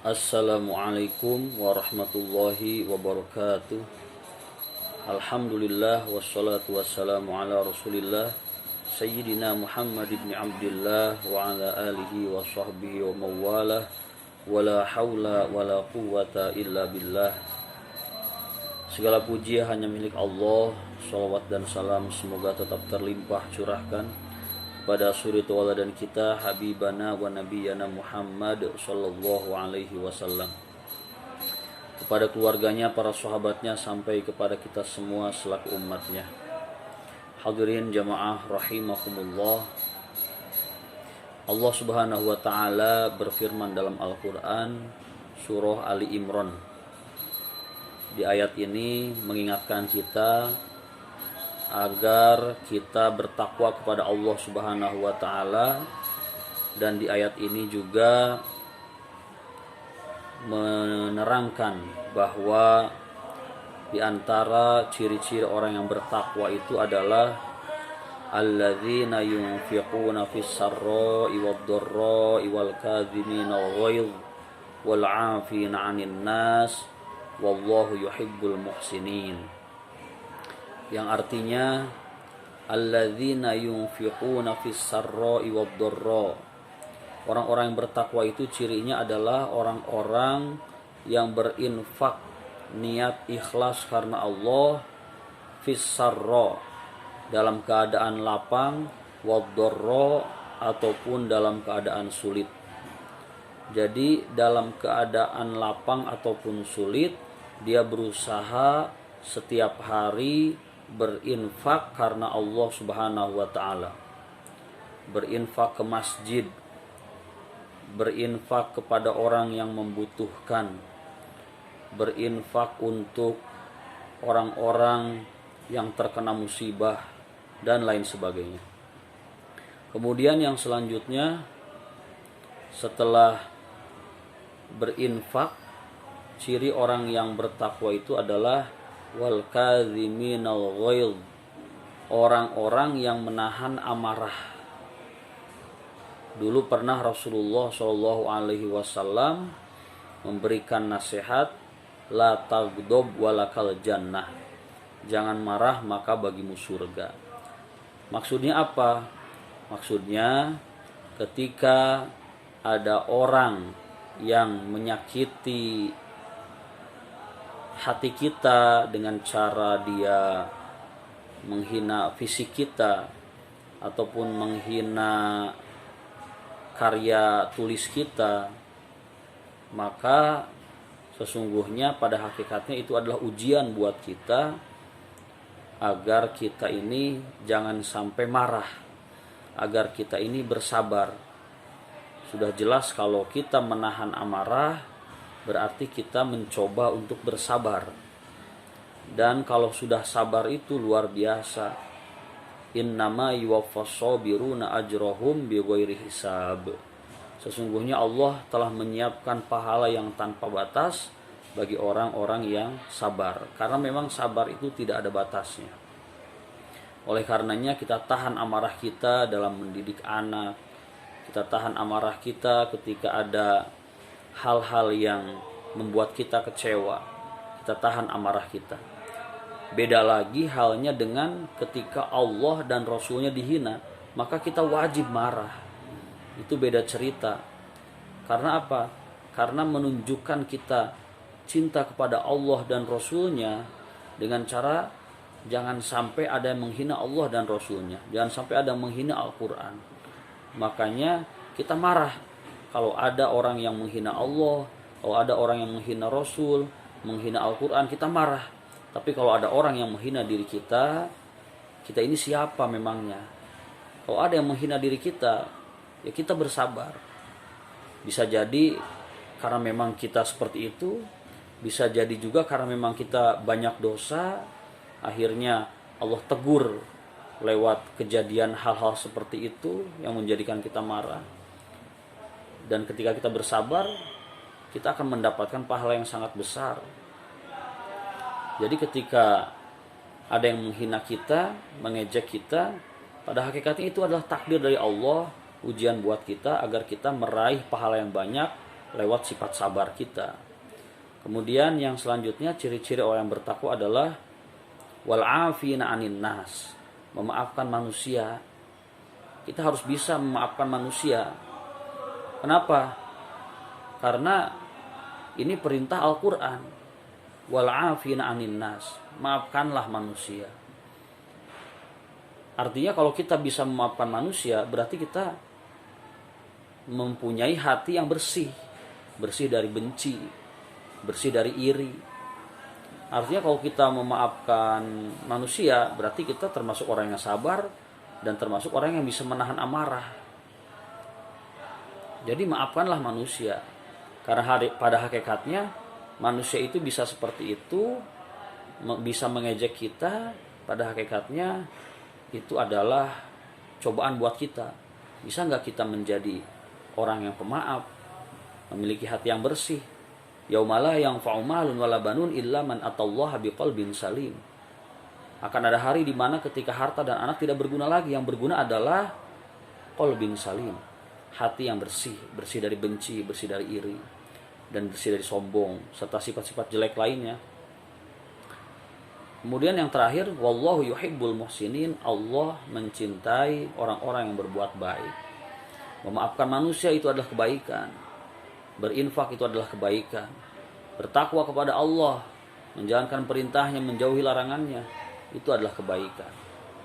Assalamualaikum warahmatullahi wabarakatuh. Alhamdulillah wassalatu wassalamu ala rasulillah Sayyidina Muhammad ibn Abdillah wa ala alihi wa sahbihi wa mawalah. Wala hawla wala quwwata illa billah. Segala puji hanya milik Allah. Salawat dan salam semoga tetap terlimpah curahkan pada suri tauladan kita habibana wa nabiyana Muhammad sallallahu alaihi wasallam, kepada keluarganya, para sahabatnya, sampai kepada kita semua selaku umatnya. Hadirin jamaah rahimakumullah. Allah Subhanahu wa taala berfirman dalam Al-Qur'an surah Ali Imran. Di ayat ini mengingatkan kita agar kita bertakwa kepada Allah Subhanahu wa taala, dan di ayat ini juga menerangkan bahwa di antara ciri-ciri orang yang bertakwa itu adalah alladzina yunfiquna fis sarra'i wad-dharra'i wal kadhimina al-ghaidh wal 'afina 'anil nas wallahu yuhibbul muhsinin, yang artinya alladzina yunfiquna fis sarra'i wad-dharra. Orang-orang yang bertakwa itu cirinya adalah orang-orang yang berinfak niat ikhlas karena Allah, fis sarra dalam keadaan lapang, wad-dharra ataupun dalam keadaan sulit. Jadi dalam keadaan lapang ataupun sulit dia berusaha setiap hari berinfak karena Allah Subhanahu wa taala. Berinfak ke masjid, berinfak kepada orang yang membutuhkan, berinfak untuk orang-orang yang terkena musibah dan lain sebagainya. Kemudian yang selanjutnya, setelah berinfak, ciri orang yang bertakwa itu adalah wal kadhiminal ghaidh, orang-orang yang menahan amarah. Dulu pernah Rasulullah Shallallahu alaihi wasallam memberikan nasihat, la tagdob walakal jannah, jangan marah maka bagimu surga. Maksudnya apa? Maksudnya ketika ada orang yang menyakiti hati kita dengan cara dia menghina fisik kita ataupun menghina karya tulis kita, maka sesungguhnya pada hakikatnya itu adalah ujian buat kita agar kita ini jangan sampai marah, agar kita ini bersabar. Sudah jelas kalau kita menahan amarah berarti kita mencoba untuk bersabar. Dan kalau sudah sabar itu luar biasa. Innama yuwaffas sabiruna ajrahum bighairi hisab. Sesungguhnya Allah telah menyiapkan pahala yang tanpa batas bagi orang-orang yang sabar. Karena memang sabar itu tidak ada batasnya. Oleh karenanya kita tahan amarah kita dalam mendidik anak. Kita tahan amarah kita ketika ada hal-hal yang membuat kita kecewa. Kita tahan amarah kita. Beda lagi halnya dengan ketika Allah dan Rasulnya dihina, maka kita wajib marah. Itu beda cerita. Karena apa? Karena menunjukkan kita cinta kepada Allah dan Rasulnya dengan cara jangan sampai ada yang menghina Allah dan Rasulnya, jangan sampai ada yang menghina Al-Quran. Makanya kita marah kalau ada orang yang menghina Allah, kalau ada orang yang menghina Rasul, menghina Al-Quran, kita marah. Tapi kalau ada orang yang menghina diri kita, kita ini siapa memangnya? Kalau ada yang menghina diri kita, ya kita bersabar. Bisa jadi karena memang kita seperti itu, bisa jadi juga karena memang kita banyak dosa, akhirnya Allah tegur lewat kejadian hal-hal seperti itu yang menjadikan kita marah. Dan ketika kita bersabar, kita akan mendapatkan pahala yang sangat besar. Jadi ketika ada yang menghina kita, mengejek kita, pada hakikatnya itu adalah takdir dari Allah, ujian buat kita agar kita meraih pahala yang banyak lewat sifat sabar kita. Kemudian yang selanjutnya ciri-ciri orang yang bertakwa adalah wal afina anin nas, memaafkan manusia. Kita harus bisa memaafkan manusia. Kenapa? Karena ini perintah Al-Qur'an. Wal afina anin nas, maafkanlah manusia. Artinya kalau kita bisa memaafkan manusia, berarti kita mempunyai hati yang bersih. Bersih dari benci, bersih dari iri. Artinya kalau kita memaafkan manusia, berarti kita termasuk orang yang sabar dan termasuk orang yang bisa menahan amarah. Jadi maafkanlah manusia. Karena pada hakikatnya manusia itu bisa seperti itu, bisa mengejek kita. Pada hakikatnya itu adalah cobaan buat kita. Bisa nggak kita menjadi orang yang pemaaf, memiliki hati yang bersih? Yaumala yang fa'umalun wala banun illa man atallaha biqalbin salim. Akan ada hari di mana ketika harta dan anak tidak berguna lagi, yang berguna adalah qalbin salim, hati yang bersih, bersih dari benci, bersih dari iri, dan bersih dari sombong serta sifat-sifat jelek lainnya. Kemudian yang terakhir, wallahu yuhibbul muhsinin, Allah mencintai orang-orang yang berbuat baik. Memaafkan manusia itu adalah kebaikan. Berinfak itu adalah kebaikan. Bertakwa kepada Allah, menjalankan perintahnya, menjauhi larangannya, itu adalah kebaikan.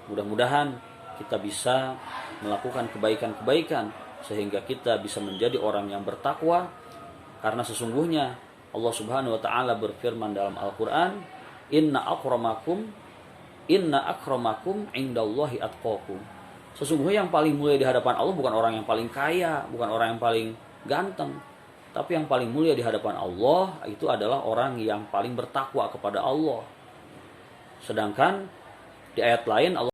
Mudah-mudahan kita bisa melakukan kebaikan-kebaikan sehingga kita bisa menjadi orang yang bertakwa, karena sesungguhnya Allah Subhanahu wa taala berfirman dalam Al-Qur'an, Inna akramakum indallahi atqakum. Sesungguhnya yang paling mulia di hadapan Allah bukan orang yang paling kaya, bukan orang yang paling ganteng, tapi yang paling mulia di hadapan Allah itu adalah orang yang paling bertakwa kepada Allah. Sedangkan di ayat lain Allah